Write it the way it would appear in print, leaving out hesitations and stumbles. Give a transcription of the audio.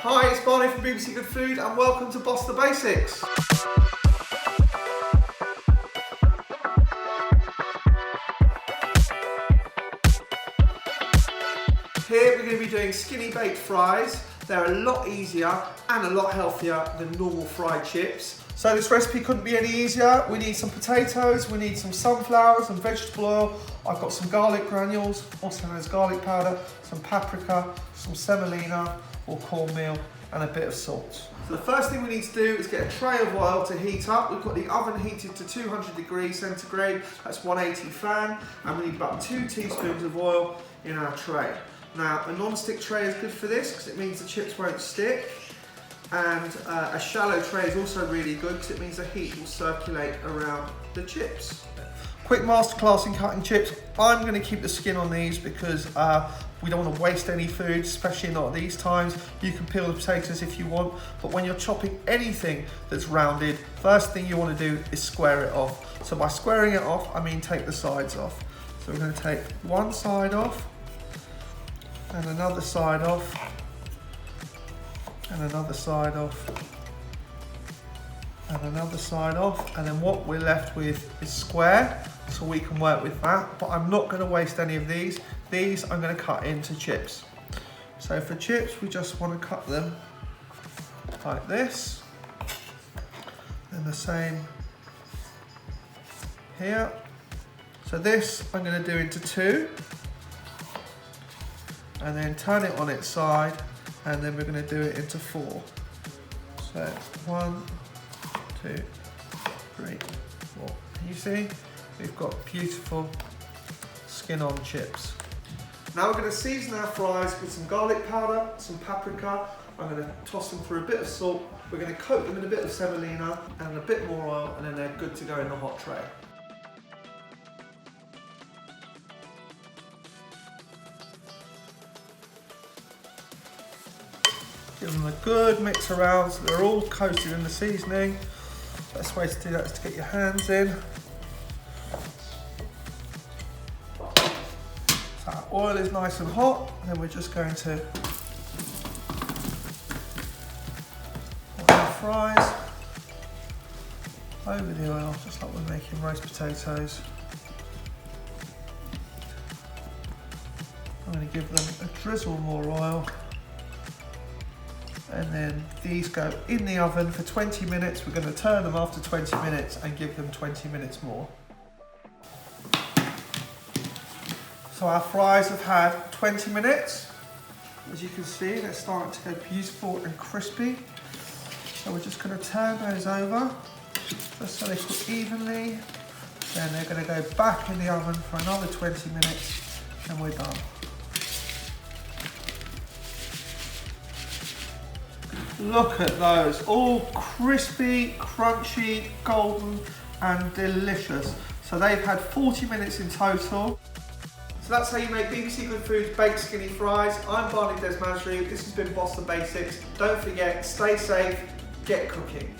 Hi, it's Barney from BBC Good Food and welcome to Boss the Basics. Here we're going to be doing skinny baked fries. They're a lot easier and a lot healthier than normal fried chips. So this recipe couldn't be any easier. We need some potatoes, we need some sunflower, some vegetable oil. I've got some garlic granules, also known as garlic powder, some paprika, some semolina or cornmeal, and a bit of salt. So the first thing we need to do is get a tray of oil to heat up. We've got the oven heated to 200 degrees centigrade, that's 180 fan, and we need about 2 teaspoons of oil in our tray. Now, a non-stick tray is good for this because it means the chips won't stick. And a shallow tray is also really good because it means the heat will circulate around the chips. Quick masterclass in cutting chips. I'm going to keep the skin on these because we don't want to waste any food, especially not at these times. You can peel the potatoes if you want, but when you're chopping anything that's rounded, first thing you want to do is square it off. So by squaring it off, I mean take the sides off. So we're going to take one side off, and another side off, and another side off, and another side off, and then what we're left with is square, so we can work with that, but I'm not going to waste any of these. These I'm going to cut into chips. So for chips, we just want to cut them like this, and the same here. So this I'm going to do into 2, and then turn it on its side, and then we're going to do it into 4. So 1, 2, 3, 4. Can you see? We've got beautiful skin on chips. Now we're going to season our fries with some garlic powder, some paprika. I'm going to toss them through a bit of salt. We're going to coat them in a bit of semolina and a bit more oil, and then they're good to go in the hot tray. Give them a good mix around so they're all coated in the seasoning. Best way to do that is to get your hands in. So our oil is nice and hot, and then we're just going to put our fries over the oil, just like we're making roast potatoes. I'm going to give them a drizzle more oil. And then these go in the oven for 20 minutes. We're going to turn them after 20 minutes and give them 20 minutes more. So our fries have had 20 minutes. As you can see, they're starting to go beautiful and crispy. So we're just going to turn those over just so they cook evenly. Then they're going to go back in the oven for another 20 minutes and we're done. Look at those, all crispy, crunchy, golden and delicious. So they've had 40 minutes in total. So that's how you make BBC Good Food's baked skinny fries. I'm Barney Desmazery, this has been Boss the Basics. Don't forget, stay safe, get cooking.